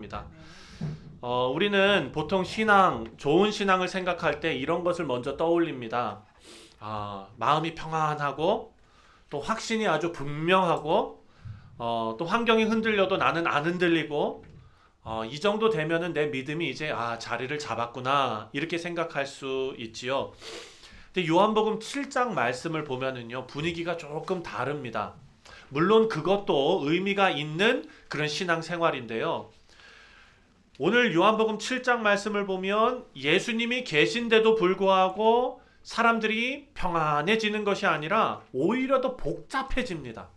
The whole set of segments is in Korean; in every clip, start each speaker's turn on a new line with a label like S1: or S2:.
S1: 입니다. 우리는 보통 신앙, 좋은 신앙을 생각할 때 이런 것을 먼저 떠올립니다. 마음이 평안하고 또 확신이 아주 분명하고 또 환경이 흔들려도 나는 안 흔들리고 이 정도 되면은 내 믿음이 이제 자리를 잡았구나 이렇게 생각할 수 있지요. 근데 요한복음 7장 말씀을 보면은요 분위기가 조금 다릅니다. 물론 그것도 의미가 있는 그런 신앙 생활인데요. 오늘 요한복음 7장 말씀을 보면 예수님이 계신데도 불구하고 사람들이 평안해지는 것이 아니라 오히려 더 복잡해집니다.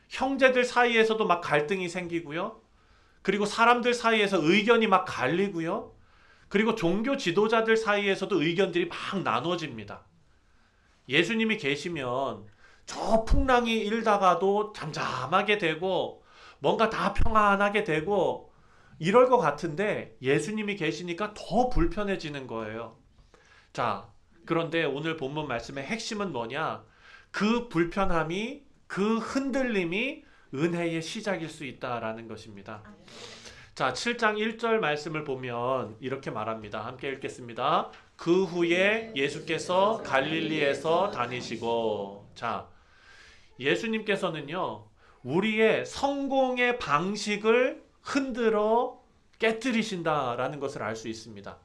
S1: 형제들 사이에서도 막 갈등이 생기고요. 그리고 사람들 사이에서 의견이 막 갈리고요. 그리고 종교 지도자들 사이에서도 의견들이 막 나눠집니다. 예수님이 계시면 저 풍랑이 일다가도 잠잠하게 되고 뭔가 다 평안하게 되고 이럴 것 같은데 예수님이 계시니까 더 불편해지는 거예요. 자, 그런데 오늘 본문 말씀의 핵심은 뭐냐? 그 불편함이, 그 흔들림이 은혜의 시작일 수 있다라는 것입니다. 자, 7장 1절 말씀을 보면 이렇게 말합니다. 함께 읽겠습니다. 그 후에 예수께서 갈릴리에서 다니시고, 자, 예수님께서는요, 우리의 성공의 방식을 흔들어 깨뜨리신다라는 것을 알 수 있습니다.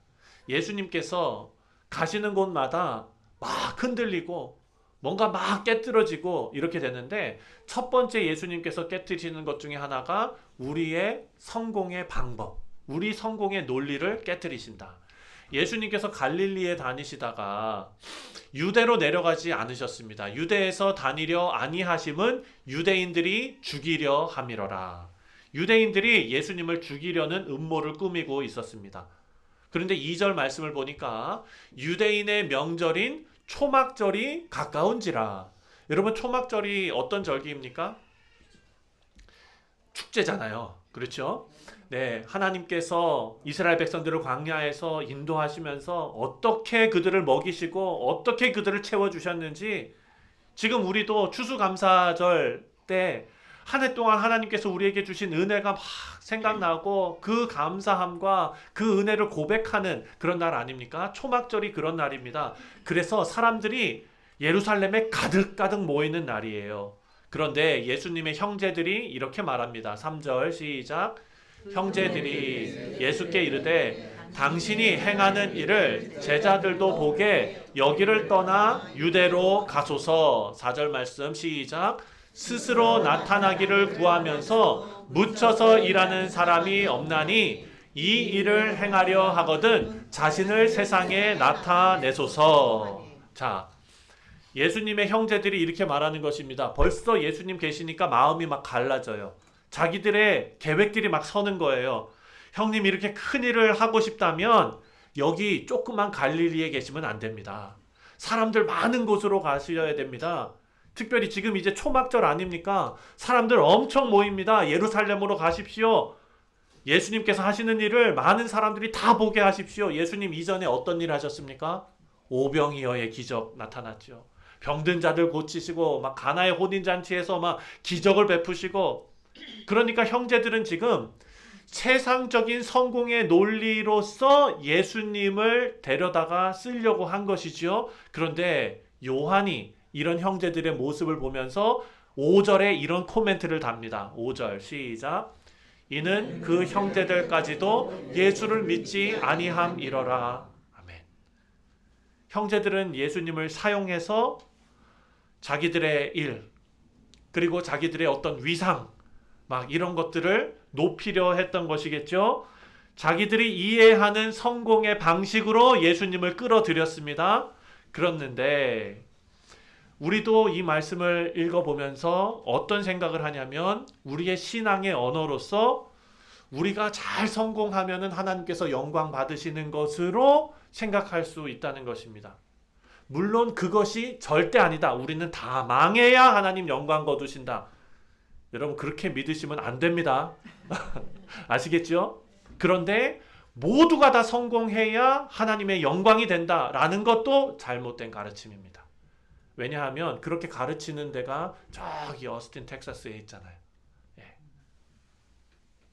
S1: 예수님께서 가시는 곳마다 막 흔들리고 뭔가 막 깨뜨려지고 이렇게 되는데 첫 번째 예수님께서 깨뜨리시는 것 중에 하나가 우리의 성공의 방법, 우리 성공의 논리를 깨뜨리신다. 예수님께서 갈릴리에 다니시다가 유대로 내려가지 않으셨습니다. 유대에서 다니려 아니하심은 유대인들이 죽이려 함이러라. 유대인들이 예수님을 죽이려는 음모를 꾸미고 있었습니다. 그런데 2절 말씀을 보니까 유대인의 명절인 초막절이 가까운지라. 여러분 초막절이 어떤 절기입니까? 축제잖아요. 그렇죠? 네, 하나님께서 이스라엘 백성들을 광야에서 인도하시면서 어떻게 그들을 먹이시고 어떻게 그들을 채워주셨는지 지금 우리도 추수감사절 때 한 해 동안 하나님께서 우리에게 주신 은혜가 막 생각나고 그 감사함과 그 은혜를 고백하는 그런 날 아닙니까? 초막절이 그런 날입니다. 그래서 사람들이 예루살렘에 가득가득 모이는 날이에요. 그런데 예수님의 형제들이 이렇게 말합니다. 3절 시작. 형제들이 예수께 이르되 당신이 행하는 일을 제자들도 보게 여기를 떠나 유대로 가소서. 4절 말씀 시작. 스스로 나타나기를 구하면서 묻혀서 일하는 사람이 없나니 이 일을 행하려 하거든 자신을 세상에 나타내소서. 자, 예수님의 형제들이 이렇게 말하는 것입니다. 벌써 예수님 계시니까 마음이 막 갈라져요. 자기들의 계획들이 막 서는 거예요. 형님 이렇게 큰 일을 하고 싶다면 여기 조그만 갈릴리에 계시면 안 됩니다. 사람들 많은 곳으로 가셔야 됩니다. 특별히 지금 이제 초막절 아닙니까? 사람들 엄청 모입니다. 예루살렘으로 가십시오. 예수님께서 하시는 일을 많은 사람들이 다 보게 하십시오. 예수님 이전에 어떤 일 하셨습니까? 오병이어의 기적 나타났죠. 병든 자들 고치시고 막 가나의 혼인잔치에서 막 기적을 베푸시고 그러니까 형제들은 지금 세상적인 성공의 논리로서 예수님을 데려다가 쓰려고 한 것이죠. 그런데 요한이 이런 형제들의 모습을 보면서 5절에 이런 코멘트를 답니다. 5절 시작. 이는 그 형제들까지도 예수를 믿지 아니함이러라. 아멘. 형제들은 예수님을 사용해서 자기들의 일 그리고 자기들의 어떤 위상 막 이런 것들을 높이려 했던 것이겠죠. 자기들이 이해하는 성공의 방식으로 예수님을 끌어들였습니다. 그랬는데 우리도 이 말씀을 읽어보면서 어떤 생각을 하냐면 우리의 신앙의 언어로서 우리가 잘 성공하면 하나님께서 영광 받으시는 것으로 생각할 수 있다는 것입니다. 물론 그것이 절대 아니다. 우리는 다 망해야 하나님 영광 거두신다. 여러분 그렇게 믿으시면 안 됩니다. 아시겠죠? 그런데 모두가 다 성공해야 하나님의 영광이 된다라는 것도 잘못된 가르침입니다. 왜냐하면 그렇게 가르치는 데가 저기 어스틴 텍사스에 있잖아요. 예.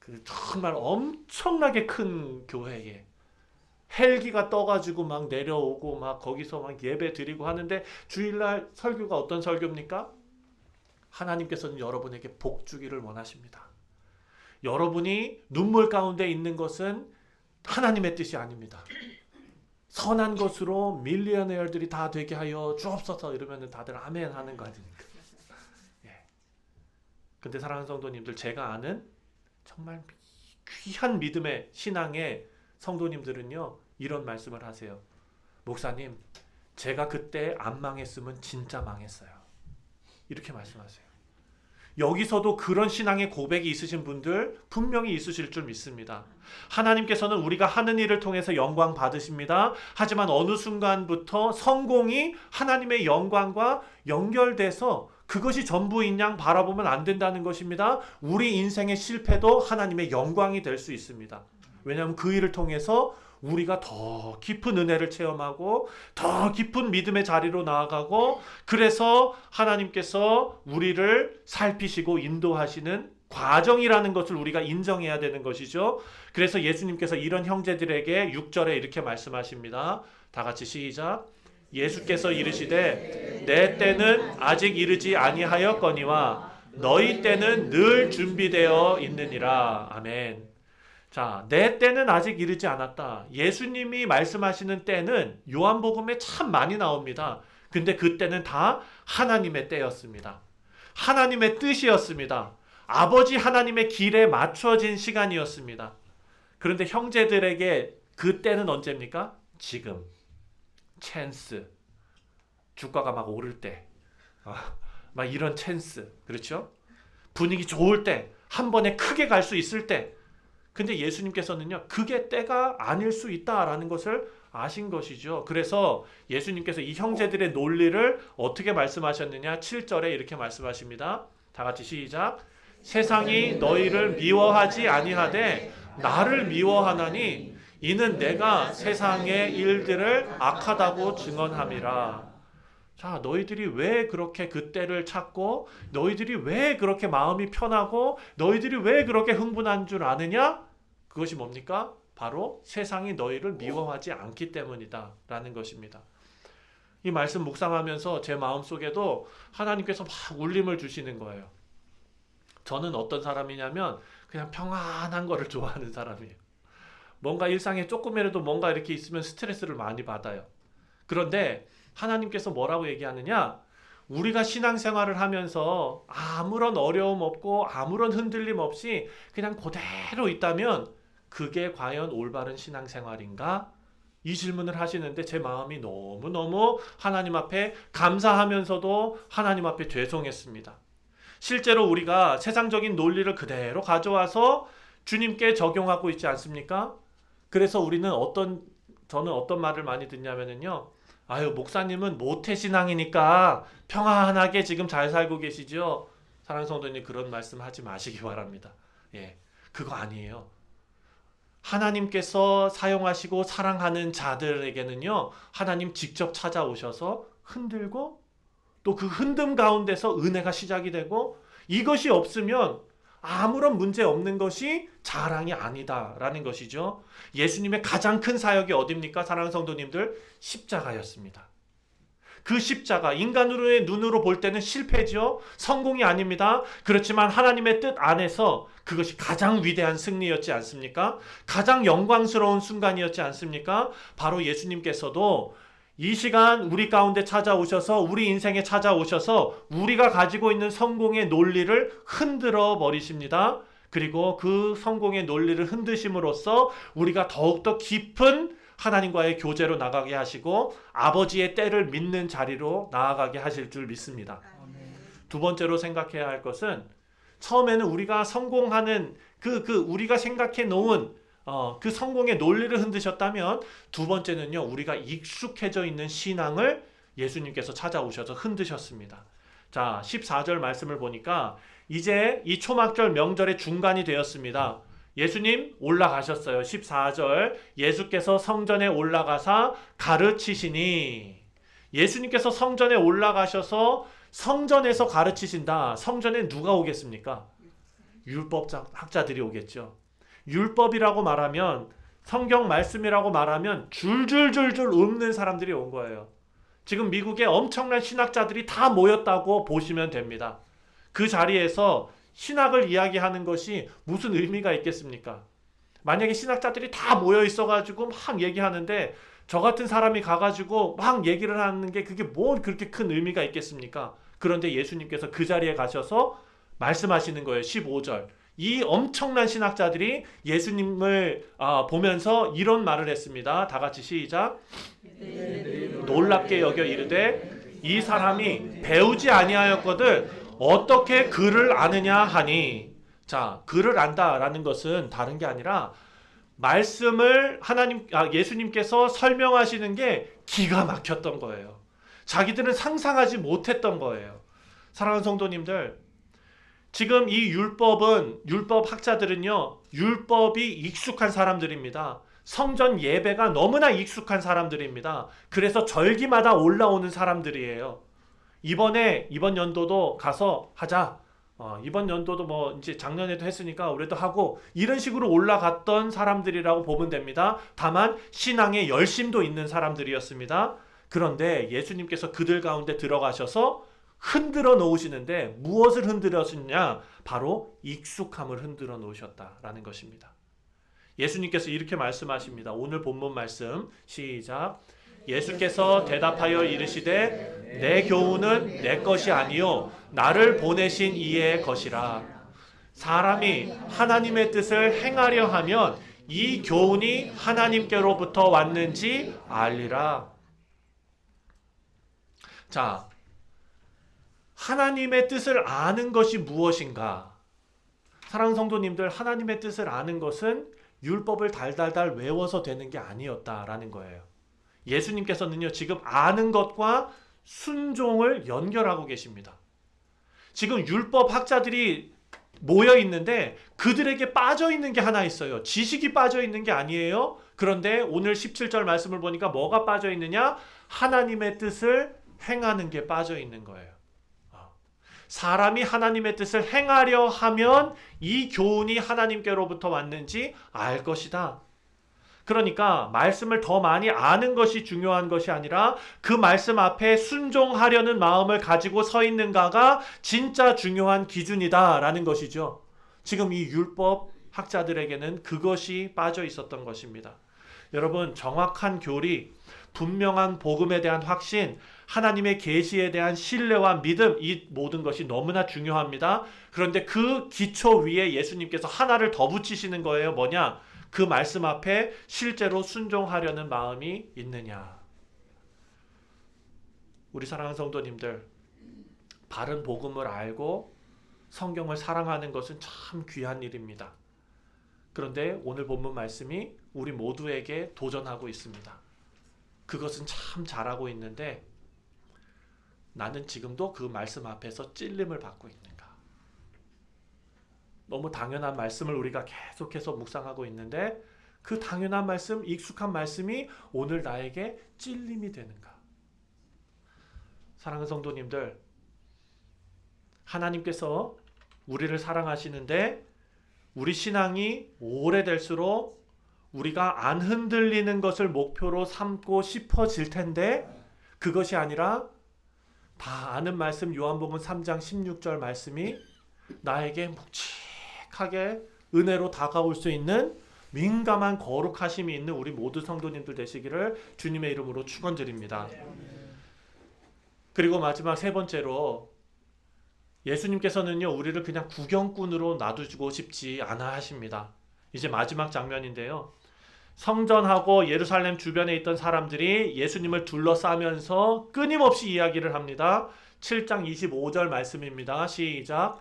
S1: 그 정말 엄청나게 큰 교회에 헬기가 떠가지고 막 내려오고 막 거기서 막 예배 드리고 하는데 주일날 설교가 어떤 설교입니까? 하나님께서는 여러분에게 복 주기를 원하십니다. 여러분이 눈물 가운데 있는 것은 하나님의 뜻이 아닙니다. 선한 것으로 밀리어네어들이 다 되게 하여 주옵소서 이러면 다들 아멘 하는 거 아닙니까? 예. 근데 사랑하는 성도님들, 제가 아는 정말 귀한 믿음의 신앙의 성도님들은요, 이런 말씀을 하세요. 목사님, 제가 그때 안 망했으면 진짜 망했어요. 이렇게 말씀하세요. 여기서도 그런 신앙의 고백이 있으신 분들 분명히 있으실 줄 믿습니다. 하나님께서는 우리가 하는 일을 통해서 영광 받으십니다. 하지만 어느 순간부터 성공이 하나님의 영광과 연결돼서 그것이 전부인 양 바라보면 안 된다는 것입니다. 우리 인생의 실패도 하나님의 영광이 될 수 있습니다. 왜냐하면 그 일을 통해서 우리가 더 깊은 은혜를 체험하고 더 깊은 믿음의 자리로 나아가고, 그래서 하나님께서 우리를 살피시고 인도하시는 과정이라는 것을 우리가 인정해야 되는 것이죠. 그래서 예수님께서 이런 형제들에게 6절에 이렇게 말씀하십니다. 다 같이 시작. 예수께서 이르시되 내 때는 아직 이르지 아니하였거니와 너희 때는 늘 준비되어 있느니라. 아멘. 자, 내 때는 아직 이르지 않았다. 예수님이 말씀하시는 때는 요한복음에 참 많이 나옵니다. 근데 그 때는 다 하나님의 때였습니다. 하나님의 뜻이었습니다. 아버지 하나님의 길에 맞춰진 시간이었습니다. 그런데 형제들에게 그 때는 언제입니까? 지금. 찬스. 주가가 막 오를 때. 막 이런 찬스. 그렇죠? 분위기 좋을 때. 한 번에 크게 갈 수 있을 때. 근데 예수님께서는요, 그게 때가 아닐 수 있다라는 것을 아신 것이죠. 그래서 예수님께서 이 형제들의 논리를 어떻게 말씀하셨느냐? 7절에 이렇게 말씀하십니다. 다 같이 시작. 세상이 너희를 미워하지 아니하되 나를 미워하나니 이는 내가 세상의 일들을 악하다고 증언함이라. 자, 너희들이 왜 그렇게 그 때를 찾고, 너희들이 왜 그렇게 마음이 편하고, 너희들이 왜 그렇게 흥분한 줄 아느냐? 그것이 뭡니까? 바로 세상이 너희를 미워하지 않기 때문이다 라는 것입니다. 이 말씀 묵상하면서 제 마음속에도 하나님께서 막 울림을 주시는 거예요. 저는 어떤 사람이냐면 그냥 평안한 거를 좋아하는 사람이에요. 뭔가 일상에 조금이라도 뭔가 이렇게 있으면 스트레스를 많이 받아요. 그런데 하나님께서 뭐라고 얘기하느냐? 우리가 신앙생활을 하면서 아무런 어려움 없고 아무런 흔들림 없이 그냥 그대로 있다면 그게 과연 올바른 신앙생활인가? 이 질문을 하시는데 제 마음이 너무너무 하나님 앞에 감사하면서도 하나님 앞에 죄송했습니다. 실제로 우리가 세상적인 논리를 그대로 가져와서 주님께 적용하고 있지 않습니까? 그래서 저는 어떤 말을 많이 듣냐면요. 아유, 목사님은 모태신앙이니까 평안하게 지금 잘 살고 계시죠? 사랑하는 성도님, 그런 말씀 하지 마시기 바랍니다. 예, 그거 아니에요. 하나님께서 사용하시고 사랑하는 자들에게는요, 하나님 직접 찾아오셔서 흔들고 또 그 흔듦 가운데서 은혜가 시작이 되고, 이것이 없으면 아무런 문제 없는 것이 자랑이 아니다라는 것이죠. 예수님의 가장 큰 사역이 어디입니까? 사랑하는 성도님들, 십자가였습니다. 그 십자가, 인간으로의 눈으로 볼 때는 실패죠. 성공이 아닙니다. 그렇지만 하나님의 뜻 안에서 그것이 가장 위대한 승리였지 않습니까? 가장 영광스러운 순간이었지 않습니까? 바로 예수님께서도 이 시간 우리 가운데 찾아오셔서, 우리 인생에 찾아오셔서 우리가 가지고 있는 성공의 논리를 흔들어 버리십니다. 그리고 그 성공의 논리를 흔드심으로써 우리가 더욱더 깊은 하나님과의 교제로 나가게 하시고 아버지의 때를 믿는 자리로 나아가게 하실 줄 믿습니다. 두 번째로 생각해야 할 것은, 처음에는 우리가 성공하는 우리가 생각해 놓은 그 성공의 논리를 흔드셨다면, 두 번째는요, 우리가 익숙해져 있는 신앙을 예수님께서 찾아오셔서 흔드셨습니다. 자, 14절 말씀을 보니까 이제 이 초막절 명절의 중간이 되었습니다. 예수님 올라가셨어요. 14절, 예수께서 성전에 올라가사 가르치시니. 예수님께서 성전에 올라가셔서 성전에서 가르치신다. 성전에 누가 오겠습니까? 율법학자들이 오겠죠. 율법이라고 말하면, 성경 말씀이라고 말하면 줄줄줄줄 읊는 사람들이 온 거예요. 지금 미국에 엄청난 신학자들이 다 모였다고 보시면 됩니다. 그 자리에서 신학을 이야기하는 것이 무슨 의미가 있겠습니까? 만약에 신학자들이 다 모여 있어가지고 막 얘기하는데 저 같은 사람이 가가지고 막 얘기를 하는 게 그게 뭐 그렇게 큰 의미가 있겠습니까? 그런데 예수님께서 그 자리에 가셔서 말씀하시는 거예요. 15절. 이 엄청난 신학자들이 예수님을 보면서 이런 말을 했습니다. 다 같이 시작. 놀랍게 여겨 이르되 이 사람이 배우지 아니하였거든 어떻게 글을 아느냐 하니. 자, 글을 안다라는 것은 다른 게 아니라 말씀을 예수님께서 설명하시는 게 기가 막혔던 거예요. 자기들은 상상하지 못했던 거예요. 사랑하는 성도님들, 지금 이 율법 학자들은요, 율법이 익숙한 사람들입니다. 성전 예배가 너무나 익숙한 사람들입니다. 그래서 절기마다 올라오는 사람들이에요. 이번 연도도 가서 하자. 이번 연도도 뭐 이제 작년에도 했으니까 올해도 하고, 이런 식으로 올라갔던 사람들이라고 보면 됩니다. 다만 신앙의 열심도 있는 사람들이었습니다. 그런데 예수님께서 그들 가운데 들어가셔서 흔들어 놓으시는데 무엇을 흔들었느냐? 바로 익숙함을 흔들어 놓으셨다라는 것입니다. 예수님께서 이렇게 말씀하십니다. 오늘 본문 말씀 시작. 예수께서 대답하여 이르시되 내 교훈은 내 것이 아니요 나를 보내신 이의 것이라. 사람이 하나님의 뜻을 행하려 하면 이 교훈이 하나님께로부터 왔는지 알리라. 자, 하나님의 뜻을 아는 것이 무엇인가? 사랑하는 성도님들, 하나님의 뜻을 아는 것은 율법을 달달달 외워서 되는 게 아니었다라는 거예요. 예수님께서는요, 지금 아는 것과 순종을 연결하고 계십니다. 지금 율법 학자들이 모여 있는데 그들에게 빠져 있는 게 하나 있어요. 지식이 빠져 있는 게 아니에요. 그런데 오늘 17절 말씀을 보니까 뭐가 빠져 있느냐? 하나님의 뜻을 행하는 게 빠져 있는 거예요. 사람이 하나님의 뜻을 행하려 하면 이 교훈이 하나님께로부터 왔는지 알 것이다. 그러니까 말씀을 더 많이 아는 것이 중요한 것이 아니라 그 말씀 앞에 순종하려는 마음을 가지고 서 있는가가 진짜 중요한 기준이다라는 것이죠. 지금 이 율법 학자들에게는 그것이 빠져 있었던 것입니다. 여러분, 정확한 교리, 분명한 복음에 대한 확신, 하나님의 계시에 대한 신뢰와 믿음, 이 모든 것이 너무나 중요합니다. 그런데 그 기초 위에 예수님께서 하나를 더 붙이시는 거예요. 뭐냐? 그 말씀 앞에 실제로 순종하려는 마음이 있느냐. 우리 사랑하는 성도님들, 바른 복음을 알고 성경을 사랑하는 것은 참 귀한 일입니다. 그런데 오늘 본문 말씀이 우리 모두에게 도전하고 있습니다. 그것은 참 잘하고 있는데 나는 지금도 그 말씀 앞에서 찔림을 받고 있는가? 너무 당연한 말씀을 우리가 계속해서 묵상하고 있는데 그 당연한 말씀, 익숙한 말씀이 오늘 나에게 찔림이 되는가? 사랑하는 성도님들, 하나님께서 우리를 사랑하시는데 우리 신앙이 오래될수록 우리가 안 흔들리는 것을 목표로 삼고 싶어질 텐데 그것이 아니라 다 아는 말씀 요한복음 3장 16절 말씀이 나에게 묵직하게 은혜로 다가올 수 있는 민감한 거룩하심이 있는 우리 모두 성도님들 되시기를 주님의 이름으로 축원드립니다. 그리고 마지막 세 번째로 예수님께서는요, 우리를 그냥 구경꾼으로 놔두고 싶지 않아 하십니다. 이제 마지막 장면인데요. 성전하고 예루살렘 주변에 있던 사람들이 예수님을 둘러싸면서 끊임없이 이야기를 합니다. 7장 25절 말씀입니다. 시작.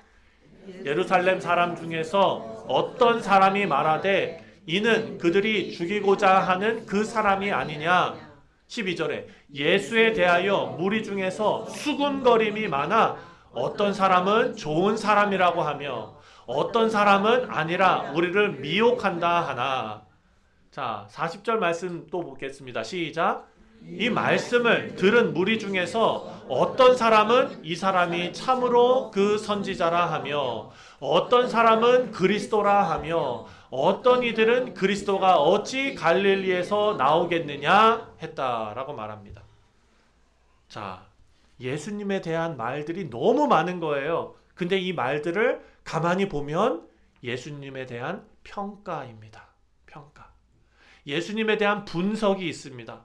S1: 예루살렘 사람 중에서 어떤 사람이 말하되 이는 그들이 죽이고자 하는 그 사람이 아니냐. 12절에 예수에 대하여 무리 중에서 수군거림이 많아 어떤 사람은 좋은 사람이라고 하며 어떤 사람은 아니라 우리를 미혹한다 하나. 자, 40절 말씀 또 보겠습니다. 시작. 이 말씀을 들은 무리 중에서 어떤 사람은 이 사람이 참으로 그 선지자라 하며 어떤 사람은 그리스도라 하며 어떤 이들은 그리스도가 어찌 갈릴리에서 나오겠느냐 했다라고 말합니다. 자, 예수님에 대한 말들이 너무 많은 거예요. 근데 이 말들을 가만히 보면 예수님에 대한 평가입니다. 평가. 예수님에 대한 분석이 있습니다.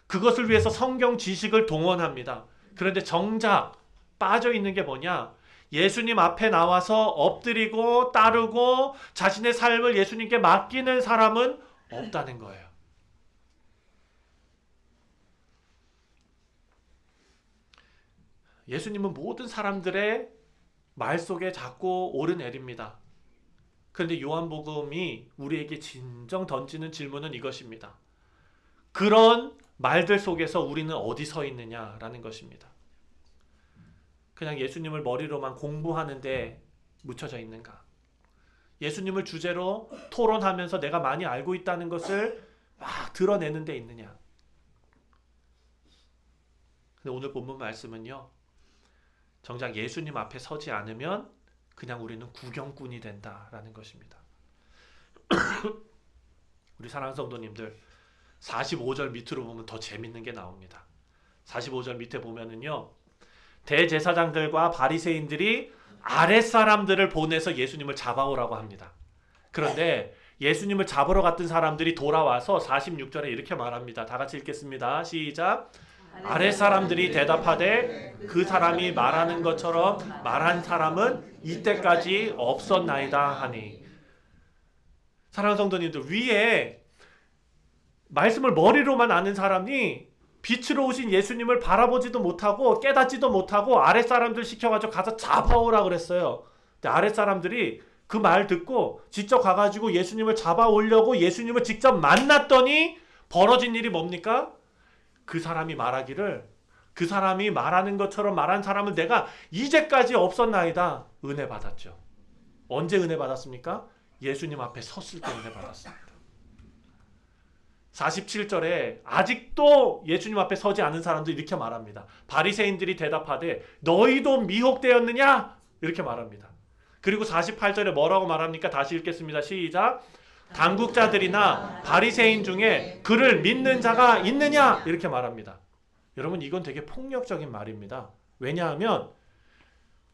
S1: 그것을 위해서 성경 지식을 동원합니다. 그런데 정작 빠져 있는 게 뭐냐? 예수님 앞에 나와서 엎드리고 따르고 자신의 삶을 예수님께 맡기는 사람은 없다는 거예요. 예수님은 모든 사람들의 말 속에 자꾸 오르내립니다. 그런데 요한복음이 우리에게 진정 던지는 질문은 이것입니다. 그런 말들 속에서 우리는 어디 서 있느냐라는 것입니다. 그냥 예수님을 머리로만 공부하는데 묻혀져 있는가? 예수님을 주제로 토론하면서 내가 많이 알고 있다는 것을 막 드러내는 데 있느냐? 근데 오늘 본문 말씀은요. 정작 예수님 앞에 서지 않으면 그냥 우리는 구경꾼이 된다라는 것입니다. 우리 사랑하는 성도님들 45절 밑으로 보면 더 재밌는 게 나옵니다. 45절 밑에 보면은요. 대제사장들과 바리새인들이 아랫사람들을 보내서 예수님을 잡아오라고 합니다. 그런데 예수님을 잡으러 갔던 사람들이 돌아와서 46절에 이렇게 말합니다. 다 같이 읽겠습니다. 시작. 아랫사람들이 대답하되 그 사람이 말하는 것처럼 말한 사람은 이때까지 없었나이다 하니. 사랑하는 성도님들, 위에 말씀을 머리로만 아는 사람이 빛으로 오신 예수님을 바라보지도 못하고 깨닫지도 못하고 아랫사람들 시켜가지고 가서 잡아오라 그랬어요. 근데 아랫사람들이 그 말 듣고 직접 가가지고 예수님을 잡아오려고 예수님을 직접 만났더니 벌어진 일이 뭡니까? 그 사람이 말하기를, 그 사람이 말하는 것처럼 말한 사람은 내가 이제까지 없었나이다. 은혜 받았죠. 언제 은혜 받았습니까? 예수님 앞에 섰을 때 은혜 받았습니다. 47절에 아직도 예수님 앞에 서지 않은 사람들이 이렇게 말합니다. 바리새인들이 대답하되 너희도 미혹되었느냐? 이렇게 말합니다. 그리고 48절에 뭐라고 말합니까? 다시 읽겠습니다. 시작. 당국자들이나 바리새인 중에 그를 믿는 자가 있느냐? 이렇게 말합니다. 여러분, 이건 되게 폭력적인 말입니다. 왜냐하면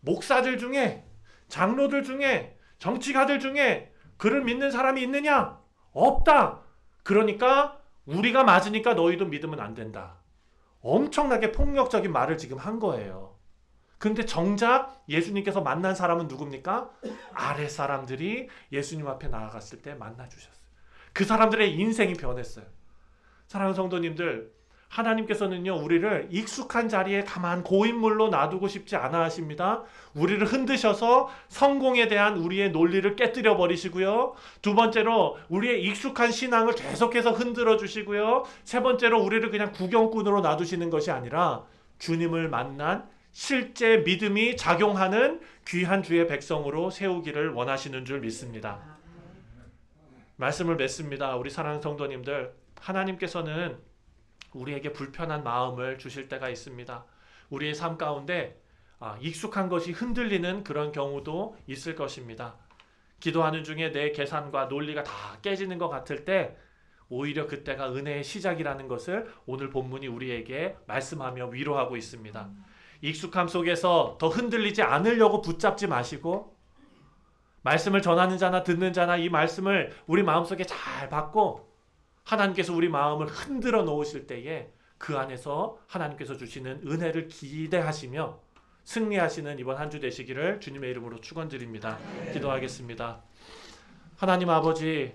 S1: 목사들 중에, 장로들 중에, 정치가들 중에 그를 믿는 사람이 있느냐? 없다. 그러니까 우리가 맞으니까 너희도 믿으면 안 된다. 엄청나게 폭력적인 말을 지금 한 거예요. 근데 정작 예수님께서 만난 사람은 누굽니까? 아래 사람들이 예수님 앞에 나아갔을 때 만나주셨어요. 그 사람들의 인생이 변했어요. 사랑하는 성도님들, 하나님께서는요, 우리를 익숙한 자리에 가만 고인물로 놔두고 싶지 않아 하십니다. 우리를 흔드셔서 성공에 대한 우리의 논리를 깨뜨려 버리시고요. 두 번째로 우리의 익숙한 신앙을 계속해서 흔들어 주시고요. 세 번째로 우리를 그냥 구경꾼으로 놔두시는 것이 아니라 주님을 만난 실제 믿음이 작용하는 귀한 주의 백성으로 세우기를 원하시는 줄 믿습니다. 말씀을 맺습니다. 우리 사랑하는 성도님들, 하나님께서는 우리에게 불편한 마음을 주실 때가 있습니다. 우리의 삶 가운데 익숙한 것이 흔들리는 그런 경우도 있을 것입니다. 기도하는 중에 내 계산과 논리가 다 깨지는 것 같을 때 오히려 그때가 은혜의 시작이라는 것을 오늘 본문이 우리에게 말씀하며 위로하고 있습니다. 익숙함 속에서 더 흔들리지 않으려고 붙잡지 마시고, 말씀을 전하는 자나 듣는 자나 이 말씀을 우리 마음속에 잘 받고 하나님께서 우리 마음을 흔들어 놓으실 때에 그 안에서 하나님께서 주시는 은혜를 기대하시며 승리하시는 이번 한 주 되시기를 주님의 이름으로 축원드립니다. 기도하겠습니다. 하나님 아버지,